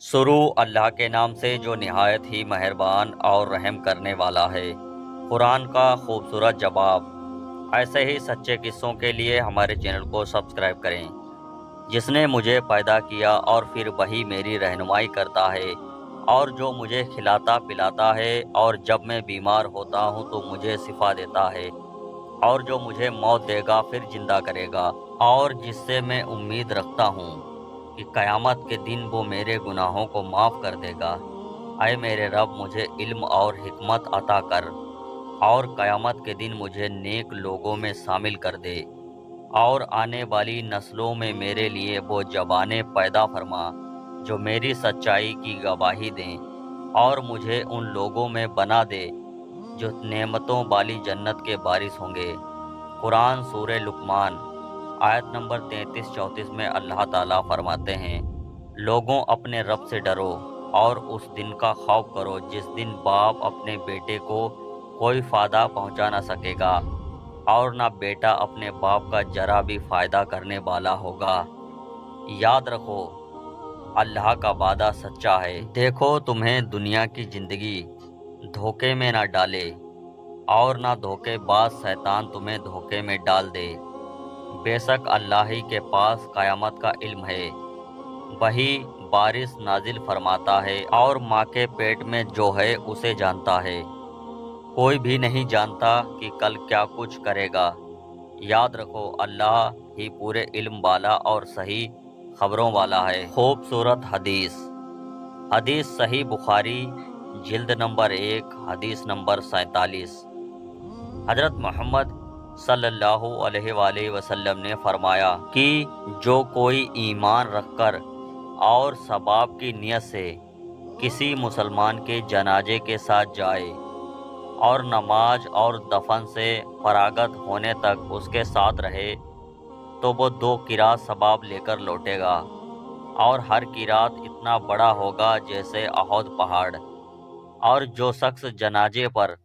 शुरू अल्लाह के नाम से जो निहायत ही मेहरबान और रहम करने वाला है। कुरान का खूबसूरत जवाब। ऐसे ही सच्चे किस्सों के लिए हमारे चैनल को सब्सक्राइब करें। जिसने मुझे पैदा किया और फिर वही मेरी रहनुमाई करता है, और जो मुझे खिलाता पिलाता है, और जब मैं बीमार होता हूँ तो मुझे शिफा देता है, और जो मुझे मौत देगा फिर जिंदा करेगा, और जिससे मैं उम्मीद रखता हूँ कि क़यामत के दिन वो मेरे गुनाहों को माफ़ कर देगा। ऐ मेरे रब, मुझे इल्म और हिकमत अता कर, और क़यामत के दिन मुझे नेक लोगों में शामिल कर दे, और आने वाली नस्लों में मेरे लिए वो ज़बानें पैदा फरमा जो मेरी सच्चाई की गवाही दें, और मुझे उन लोगों में बना दे जो नेमतों वाली जन्नत के वारिस होंगे। कुरान सूरह लुक़मान आयत नंबर 33-34 में अल्लाह ताला फरमाते हैं, लोगों अपने रब से डरो और उस दिन का खौफ करो जिस दिन बाप अपने बेटे को कोई फ़ायदा पहुंचा ना सकेगा, और ना बेटा अपने बाप का जरा भी फ़ायदा करने वाला होगा। याद रखो, अल्लाह का वादा सच्चा है। देखो, तुम्हें दुनिया की ज़िंदगी धोखे में ना डाले, और ना धोखेबाज शैतान तुम्हें धोखे में डाल दे। बेशक अल्लाह ही के पास क़यामत का इल्म है, वही बारिश नाजिल फरमाता है, और माँ के पेट में जो है उसे जानता है। कोई भी नहीं जानता कि कल क्या कुछ करेगा। याद रखो, अल्लाह ही पूरे इल्म वाला और सही खबरों वाला है। खूबसूरत हदीस सही बुखारी जिल्द नंबर 1 हदीस नंबर 47। हजरत मोहम्मद सल्लल्लाहु अलैहि वसल्लम ने फरमाया कि जो कोई ईमान रखकर और सवाब की नियत से किसी मुसलमान के जनाजे के साथ जाए, और नमाज और दफन से फरागत होने तक उसके साथ रहे, तो वो 2 किरात सवाब लेकर लौटेगा, और हर किरात इतना बड़ा होगा जैसे अहद पहाड़। और जो शख्स जनाजे पर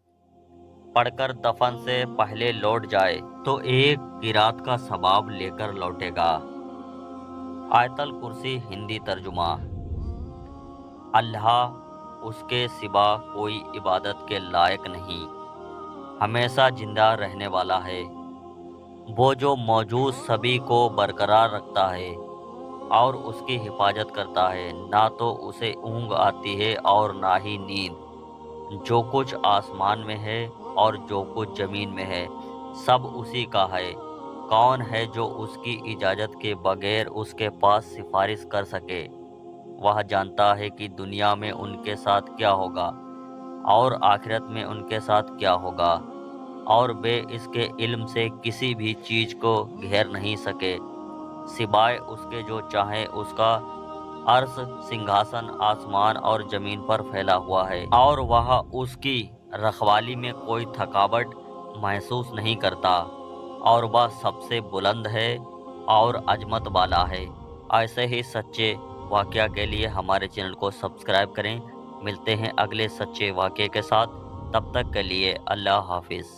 पढ़कर दफन से पहले लौट जाए तो 1 किरात का सवाब लेकर लौटेगा। आयतल कुर्सी हिंदी तर्जुमा। अल्लाह, उसके सिवा कोई इबादत के लायक नहीं, हमेशा जिंदा रहने वाला है। वो जो मौजूद सभी को बरकरार रखता है और उसकी हिफाजत करता है। ना तो उसे ऊँघ आती है और ना ही नींद। जो कुछ आसमान में है और जो कुछ ज़मीन में है, सब उसी का है। कौन है जो उसकी इजाज़त के बगैर उसके पास सिफारिश कर सके? वह जानता है कि दुनिया में उनके साथ क्या होगा और आखिरत में उनके साथ क्या होगा, और वे इसके इल्म से किसी भी चीज़ को घेर नहीं सके सिवाय उसके जो चाहे। उसका अर्श सिंहासन आसमान और ज़मीन पर फैला हुआ है, और वह उसकी रखवाली में कोई थकावट महसूस नहीं करता, और वह सबसे बुलंद है और अजमत वाला है। ऐसे ही सच्चे वाक़या के लिए हमारे चैनल को सब्सक्राइब करें। मिलते हैं अगले सच्चे वाक़ये के साथ। तब तक के लिए अल्लाह हाफिज़।